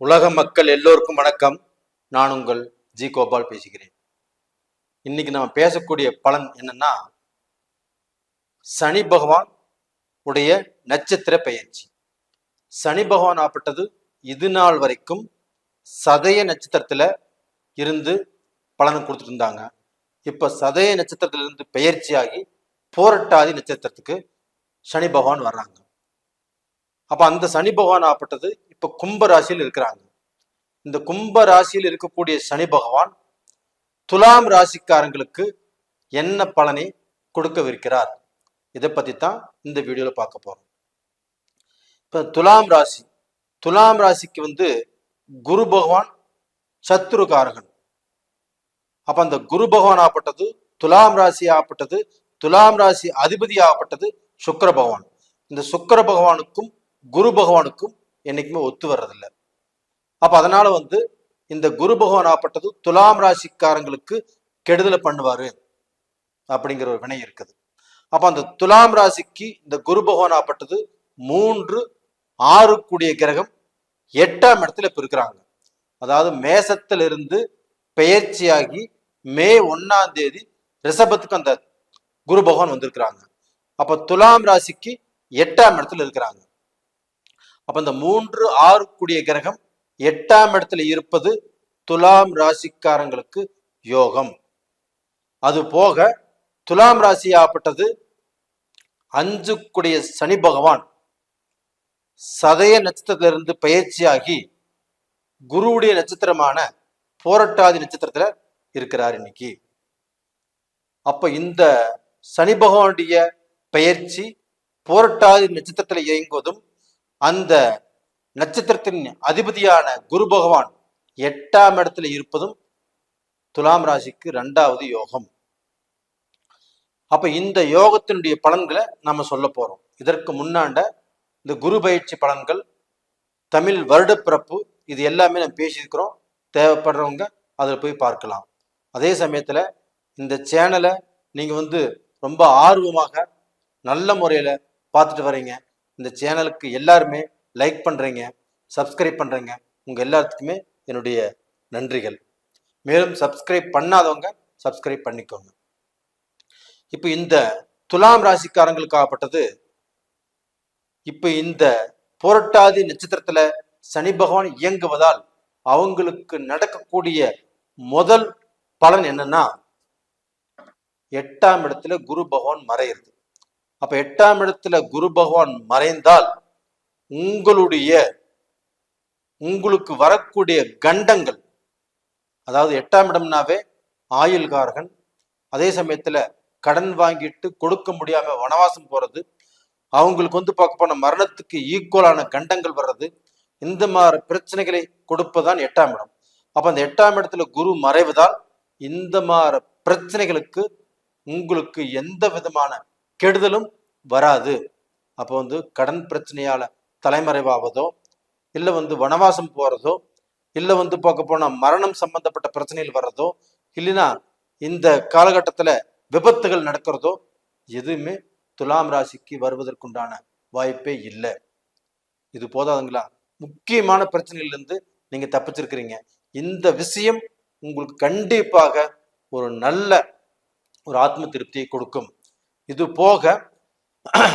உலக மக்கள் எல்லோருக்கும் வணக்கம். நான் உங்கள் ஜி கோபால் பேசுகிறேன். இன்னைக்கு நம்ம பேசக்கூடிய பலன் என்னன்னா, சனி பகவான் உடைய நட்சத்திர பெயர்ச்சி. சனி பகவான் ஆப்பட்டது இது நாள் வரைக்கும் சதய நட்சத்திரத்துல இருந்து பலன் கொடுத்துட்டு இருந்தாங்க. இப்ப சதய நட்சத்திரத்துல இருந்து பெயர்ச்சியாகி போரட்டாதி நட்சத்திரத்துக்கு சனி பகவான் வர்றாங்க. அப்ப அந்த சனி பகவான் ஆப்பட்டது இப்ப கும்ப ராசியில் இருக்கிறாங்க. இந்த கும்ப ராசியில் இருக்கக்கூடிய சனி பகவான் துலாம் ராசிக்காரங்களுக்கு என்ன பலனை கொடுக்கவிருக்கிறார், இதை பத்தி தான் இந்த வீடியோல பார்க்க போறோம். இப்ப துலாம் ராசிக்கு குரு பகவான் சத்ருகாரகன். அப்ப அந்த குரு பகவான் ஆப்பட்டது துலாம் ராசி ஆப்பட்டது, துலாம் ராசி அதிபதி ஆப்பட்டது சுக்கிர பகவான். இந்த சுக்கிர பகவானுக்கும் குரு பகவானுக்கும் என்னைக்குமே ஒத்து வர்றதில்லை. அப்ப அதனால இந்த குரு பகவான் ஆப்பட்டது துலாம் ராசிக்காரங்களுக்கு கெடுதலை பண்ணுவாரு அப்படிங்கிற ஒரு வினை இருக்குது. அப்ப அந்த துலாம் ராசிக்கு இந்த குரு பகவான் ஆப்பட்டது 3-6 கூடிய கிரகம் 8ஆம் இடத்துல இப்ப இருக்கிறாங்க. அதாவது மேசத்திலிருந்து பெயர்ச்சியாகி மே 1ஆம் தேதி ரிஷபத்துக்கு அந்த குரு பகவான் வந்திருக்கிறாங்க. அப்ப துலாம் ராசிக்கு 8ஆம் இடத்துல இருக்கிறாங்க. அப்ப இந்த 3-6 கூடிய கிரகம் 8ஆம் இடத்துல இருப்பது துலாம் ராசிக்காரங்களுக்கு யோகம். அது போக துலாம் ராசி ஆப்பட்டது 5 கூடிய சனி பகவான் சதய நட்சத்திரத்திலிருந்து பயிற்சியாகி குருவுடைய நட்சத்திரமான போரட்டாதி நட்சத்திரத்துல இருக்கிறார் இன்னைக்கு. அப்ப இந்த சனி பகவானுடைய பெயர்ச்சி போரட்டாதி நட்சத்திரத்துல இயங்குவதும் அந்த நட்சத்திரத்தின் அதிபதியான குரு பகவான் 8ஆம் இடத்துல இருப்பதும் துலாம் ராசிக்கு 2வது யோகம். அப்ப இந்த யோகத்தினுடைய பலன்களை நம்ம சொல்ல போறோம். இதற்கு முன்னாண்ட இந்த குரு பயிற்சி பலன்கள், தமிழ் வருட பிறப்பு, இது எல்லாமே நம்ம பேசியிருக்கிறோம். தேவைப்படுறவங்க அதில் போய் பார்க்கலாம். அதே சமயத்துல இந்த சேனலை நீங்க ரொம்ப ஆர்வமாக நல்ல முறையில பார்த்துட்டு வரீங்க. இந்த சேனலுக்கு எல்லாருமே லைக் பண்றீங்க, சப்ஸ்கிரைப் பண்றீங்க. உங்க எல்லாத்துக்குமே என்னுடைய நன்றிகள். மேலும் சப்ஸ்கிரைப் பண்ணாதவங்க சப்ஸ்கிரைப் பண்ணிக்கோங்க. இப்ப இந்த துலாம் ராசிக்காரங்களுக்கு ஆகப்பட்டது இப்ப இந்த புரட்டாதி நட்சத்திரத்துல சனி பகவான் இயங்குவதால் அவங்களுக்கு நடக்கக்கூடிய முதல் பலன் என்னன்னா, 8ஆம் இடத்துல குரு பகவான் மறையிறது. அப்ப 8ஆம் இடத்துல குரு பகவான் மறைந்தால் உங்களுக்கு வரக்கூடிய கண்டங்கள், அதாவது 8ஆம் இடம்னாவே ஆயுள்காரகன், அதே சமயத்துல கடன் வாங்கிட்டு கொடுக்க முடியாம வனவாசம் போறது, அவங்களுக்கு பார்க்க போன மரணத்துக்கு ஈக்குவலான கண்டங்கள் வர்றது, இந்த மாதிரி பிரச்சனைகளை கொடுப்பதான் 8ஆம் இடம். அப்ப அந்த 8ஆம் இடத்துல குரு மறைவதால் இந்த மாதிரி பிரச்சனைகளுக்கு உங்களுக்கு எந்த விதமான கெடுதலும் வராது. அப்போ கடன் பிரச்சனையால தலைமறைவாவதோ, இல்ல வனவாசம் போறதோ, இல்ல பார்க்க போனா மரணம் சம்பந்தப்பட்ட பிரச்சனைகள் வர்றதோ, இல்லைன்னா இந்த காலகட்டத்துல விபத்துகள் நடக்கிறதோ, எதுவுமே துலாம் ராசிக்கு வருவதற்குண்டான வாய்ப்பே இல்லை. இது போதாதுங்களா, முக்கியமான பிரச்சனையில இருந்து நீங்க தப்பிச்சிருக்கிறீங்க. இந்த விஷயம் உங்களுக்கு கண்டிப்பாக ஒரு நல்ல ஒரு ஆத்ம திருப்தியை கொடுக்கும். இது போக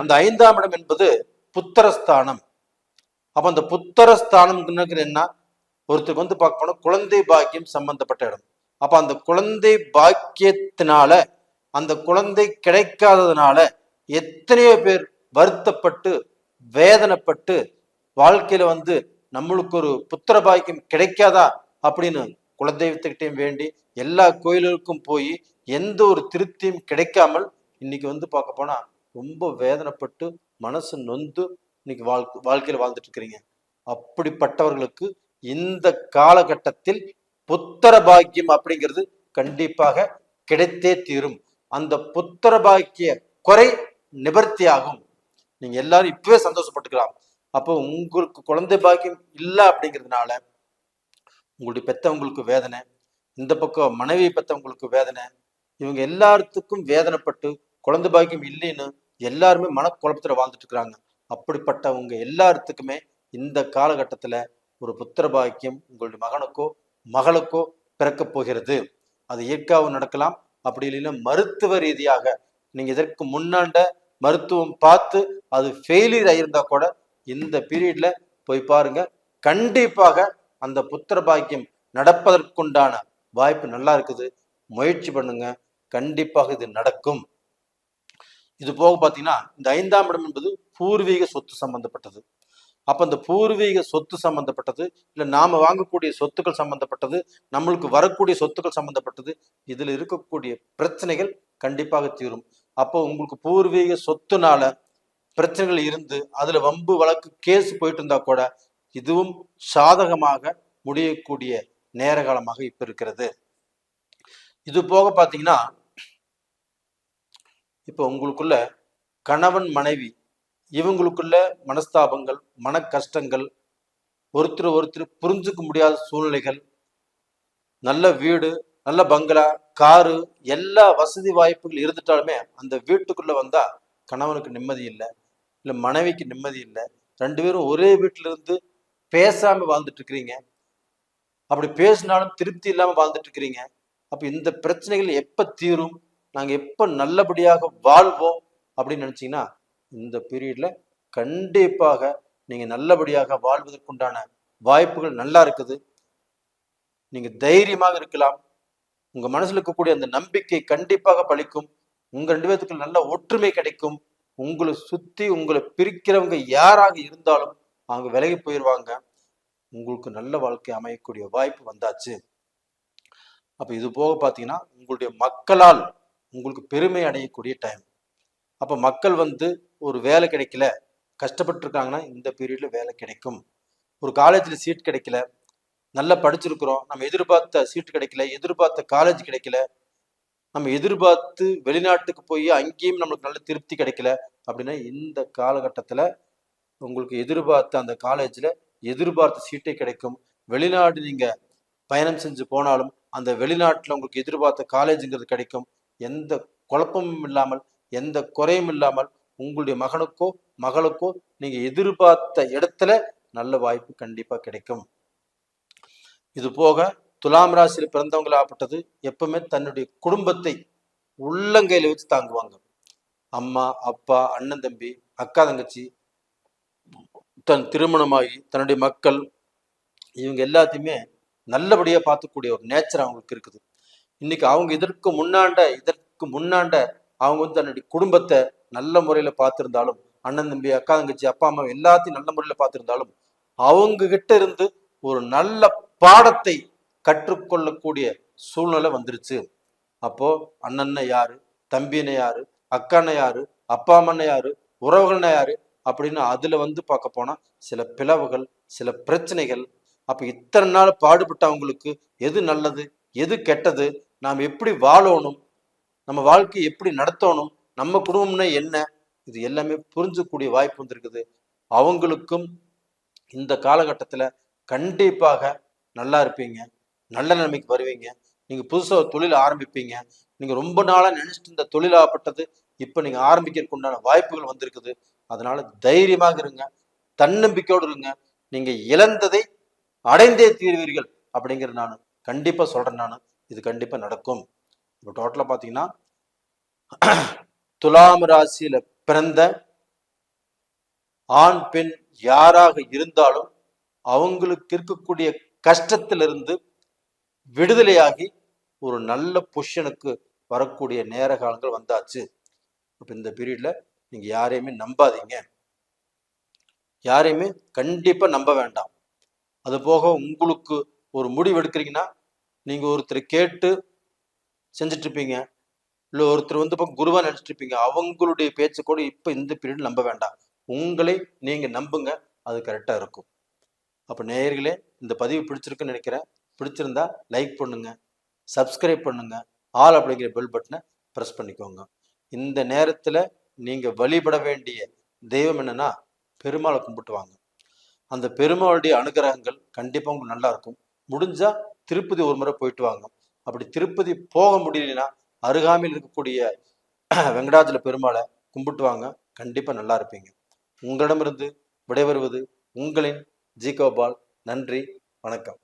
அந்த 5ஆம் இடம் என்பது புத்திரஸ்தானம். அப்ப அந்த புத்திரஸ்தானம் என்ன, ஒருத்தருக்கு பார்க்க போனா குழந்தை பாக்கியம் சம்பந்தப்பட்ட இடம். அப்ப அந்த குழந்தை பாக்கியத்தினால, அந்த குழந்தை கிடைக்காததுனால எத்தனையோ பேர் வருத்தப்பட்டு வேதனைப்பட்டு வாழ்க்கையில நம்மளுக்கு ஒரு புத்திர பாக்கியம் கிடைக்காதா அப்படின்னு குலதெய்வத்துக்கிட்டையும் வேண்டி எல்லா கோயிலுக்கும் போய் எந்த ஒரு திருப்தியும் கிடைக்காமல் இன்னைக்கு பார்க்க போனா ரொம்ப வேதனைப்பட்டு மனசு நொந்து இன்னைக்கு வாழ்க்கையில வாழ்ந்துட்டு இருக்கிறீங்க. அப்படிப்பட்டவர்களுக்கு இந்த காலகட்டத்தில் புத்திர பாக்கியம் அப்படிங்கிறது கண்டிப்பாக கிடைத்தே தீரும். அந்த புத்திர பாக்கிய குறை நிவர்த்தி ஆகும். நீங்க எல்லாரும் இப்பவே சந்தோஷப்பட்டுக்கலாம். அப்போ உங்களுக்கு குழந்தை பாக்கியம் இல்லை அப்படிங்கிறதுனால உங்களுடைய பெத்தவங்களுக்கு வேதனை, இந்த பக்கம் மனைவி பெத்தவங்களுக்கு வேதனை, இவங்க எல்லாத்துக்கும் வேதனைப்பட்டு குழந்தை பாக்கியம் இல்லைன்னு எல்லாருமே மனக்குழப்பத்துல வாழ்ந்துட்டு இருக்கிறாங்க. அப்படிப்பட்டவங்க எல்லாத்துக்குமே இந்த காலகட்டத்துல ஒரு புத்திர பாக்கியம் உங்களுடைய மகனுக்கோ மகளுக்கோ பிறக்கப் போகிறது. அது இயற்கையாகவும் நடக்கலாம், அப்படி இல்லைன்னா மருத்துவ ரீதியாக நீங்க இதற்கு முன்னாண்ட மருத்துவம் பார்த்து அது ஃபெயிலியர் ஆயிருந்தா கூட இந்த பீரியட்ல போய் பாருங்க, கண்டிப்பாக அந்த புத்திர பாக்கியம் நடப்பதற்குண்டான வாய்ப்பு நல்லா இருக்குது. முயற்சி பண்ணுங்க, கண்டிப்பாக இது நடக்கும். இது போக பார்த்தீங்கன்னா இந்த 5ஆம் இடம் என்பது பூர்வீக சொத்து சம்பந்தப்பட்டது. அப்ப இந்த பூர்வீக சொத்து சம்பந்தப்பட்டது, இல்லை நாம வாங்கக்கூடிய சொத்துக்கள் சம்பந்தப்பட்டது, நம்மளுக்கு வரக்கூடிய சொத்துக்கள் சம்பந்தப்பட்டது, இதுல இருக்கக்கூடிய பிரச்சனைகள் கண்டிப்பாக தீரும். அப்போ உங்களுக்கு பூர்வீக சொத்துனால பிரச்சனைகள் இருந்து அதுல வம்பு வழக்கு கேஸ் போயிட்டு இருந்தா கூட இதுவும் சாதகமாக முடியக்கூடிய நேர காலமாக இப்ப இருக்கிறது. இது போக பாத்தீங்கன்னா இப்ப உங்களுக்குள்ள கணவன் மனைவி இவங்களுக்குள்ள மனஸ்தாபங்கள், மன கஷ்டங்கள், ஒருத்தர் புரிஞ்சுக்க முடியாத சூழ்நிலைகள், நல்ல வீடு, நல்ல பங்களா, காரு, எல்லா வசதி வாய்ப்புகள் இருந்துட்டாலுமே அந்த வீட்டுக்குள்ள வந்தா கணவனுக்கு நிம்மதி இல்லை, இல்லை மனைவிக்கு நிம்மதி இல்லை. 2 பேரும் ஒரே வீட்டில இருந்து பேசாம வாழ்ந்துட்டு இருக்கிறீங்க. அப்படி பேசினாலும் திருப்தி இல்லாம வாழ்ந்துட்டு இருக்கிறீங்க. அப்ப இந்த பிரச்சனைகள் எப்ப தீரும், நாங்க எப்ப நல்லபடியாக வாழ்வோம் அப்படின்னு நினைச்சீங்கன்னா இந்த பீரியட்ல கண்டிப்பாக நீங்க நல்லபடியாக வாழ்வதற்குண்டான வாய்ப்புகள் நல்லா இருக்குது. நீங்க தைரியமாக இருக்கலாம். உங்க மனசுல இருக்கக்கூடிய அந்த நம்பிக்கை கண்டிப்பாக பலிக்கும். உங்க 2 பேத்துக்கு நல்ல ஒற்றுமை கிடைக்கும். உங்களை சுத்தி உங்களை பிரிக்கிறவங்க யாராக இருந்தாலும் அவங்க விலகி போயிடுவாங்க. உங்களுக்கு நல்ல வாழ்க்கை அமையக்கூடிய வாய்ப்பு வந்தாச்சு. அப்ப இது போக பாத்தீங்கன்னா உங்களுடைய மக்களால் உங்களுக்கு பெருமை அடையக்கூடிய டைம். அப்ப மக்கள் ஒரு வேலை கிடைக்கல, கஷ்டப்பட்டு இருக்காங்கன்னா இந்த பீரியட்ல வேலை கிடைக்கும். ஒரு காலேஜ்ல சீட் கிடைக்கல, நல்லா படிச்சிருக்கிறோம், நம்ம எதிர்பார்த்த சீட் கிடைக்கல, எதிர்பார்த்த காலேஜ் கிடைக்கல, நம்ம எதிர்பார்த்து வெளிநாட்டுக்கு போய் அங்கேயும் நம்மளுக்கு நல்ல திருப்தி கிடைக்கல அப்படின்னா இந்த காலகட்டத்துல உங்களுக்கு எதிர்பார்த்த அந்த காலேஜ்ல எதிர்பார்த்த சீட்டே கிடைக்கும். வெளிநாடு நீங்க பயணம் செஞ்சு போனாலும் அந்த வெளிநாட்டுல உங்களுக்கு எதிர்பார்த்த காலேஜுங்கிறது கிடைக்கும். எந்த குழப்பமும் இல்லாமல், எந்த குறையும் இல்லாமல் உங்களுடைய மகனுக்கோ மகளுக்கோ நீங்க எதிர்பார்த்த இடத்துல நல்ல வாய்ப்பு கண்டிப்பா கிடைக்கும். இது போக துலாம் ராசியில பிறந்தவங்களாகப்பட்டது எப்பவுமே தன்னுடைய குடும்பத்தை உள்ளங்கையில வச்சு தாங்குவாங்க. அம்மா, அப்பா, அண்ணன், தம்பி, அக்கா, தங்கச்சி, தன் திருமணமாகி தன்னுடைய மக்கள் இவங்க எல்லாத்தையுமே நல்லபடியா பார்த்துக்கூடிய ஒரு நேச்சர் அவங்களுக்கு இருக்குது. இன்னைக்கு அவங்க இதற்கு முன்னாண்ட அவங்க தன்னுடைய குடும்பத்தை நல்ல முறையில பார்த்திருந்தாலும், அண்ணன், தம்பி, அக்கா, தங்கச்சி, அப்பா, அம்மா எல்லாத்தையும் நல்ல முறையில பார்த்திருந்தாலும் அவங்க கிட்ட இருந்து ஒரு நல்ல பாடத்தை கற்றுக்கொள்ளக்கூடிய சூழ்நிலை வந்துருச்சு. அப்போ அண்ணன் யாரு, தம்பின யாரு, அக்கான யாரு, அப்பா அம்மன யாரு, உறவுகள்னா யாரு அப்படின்னு அதுல பார்க்க போனா சில பிளவுகள், சில பிரச்சனைகள். அப்ப இத்தனை நாள் பாடுபட்டவங்களுக்கு எது நல்லது, எது கெட்டது, நாம் எப்படி வாழணும், நம்ம வாழ்க்கையை எப்படி நடத்தணும், நம்ம குடும்பம்னா என்ன, இது எல்லாமே புரிஞ்சக்கூடிய வாய்ப்பு வந்திருக்குது. அவங்களுக்கும் இந்த காலகட்டத்துல கண்டிப்பாக நல்லா இருப்பீங்க, நல்ல நிலைமைக்கு வருவீங்க. நீங்க புதுசா ஒரு தொழில் ஆரம்பிப்பீங்க. நீங்க ரொம்ப நாளா நினைச்சிட்டு இருந்த தொழிலாகப்பட்டது இப்ப நீங்க ஆரம்பிக்கிறதுக்கு உண்டான வாய்ப்புகள் வந்திருக்குது. அதனால தைரியமாக இருங்க, தன்னம்பிக்கையோடு இருங்க. நீங்க இழந்ததை அடைந்தே தீர்வீர்கள் அப்படிங்கிற நான் கண்டிப்பா சொல்றேன். இது கண்டிப்பா நடக்கும். இப்போ டோட்டலா பாத்தீங்கன்னா துலாம் ராசியில பிறந்த ஆண் பெண் யாராக இருந்தாலும் அவங்களுக்கு இருக்கக்கூடிய கஷ்டத்திலிருந்து விடுதலையாகி ஒரு நல்ல பொசிஷனுக்கு வரக்கூடிய நேர காலங்கள் வந்தாச்சு. அப்ப இந்த பீரியட்ல நீங்க யாரையுமே நம்பாதீங்க, யாரையுமே கண்டிப்பா நம்ப வேண்டாம். அது போக உங்களுக்கு ஒரு முடிவு எடுக்கிறீங்கன்னா நீங்க ஒருத்தர் கேட்டு செஞ்சுட்டு இருப்பீங்க, இல்லை ஒருத்தர் குருவா நினைச்சிட்டு இருப்பீங்க. அவங்களுடைய பேச்சு கூட இப்ப இந்த பீரியட் நம்ப வேண்டாம், உங்களை நீங்க நம்புங்க, அது கரெக்டா இருக்கும். அப்ப நேயர்களே, இந்த பதிவு பிடிச்சிருக்குன்னு நினைக்கிறேன். பிடிச்சிருந்தா லைக் பண்ணுங்க, சப்ஸ்கிரைப் பண்ணுங்க, ஆல் அப்படிங்கிற பெல் பட்டனை ப்ரெஸ் பண்ணிக்கோங்க. இந்த நேரத்துல நீங்க வழிபட வேண்டிய தெய்வம் என்னன்னா பெருமாளை கும்பிட்டு வாங்க. அந்த பெருமாளுடைய அனுகிரகங்கள் கண்டிப்பா உங்களுக்கு நல்லா இருக்கும். முடிஞ்சா திருப்பதி ஒரு முறை போயிட்டு வாங்க. அப்படி திருப்பதி போக முடியலன்னா அருகாமையில் இருக்கக்கூடிய வெங்கடாஜல பெருமாளை கும்பிட்டு வாங்க, கண்டிப்பா நல்லா இருப்பீங்க. உங்களிடமிருந்து விடைபெறுவது உங்களின் ஜி கோபால். நன்றி, வணக்கம்.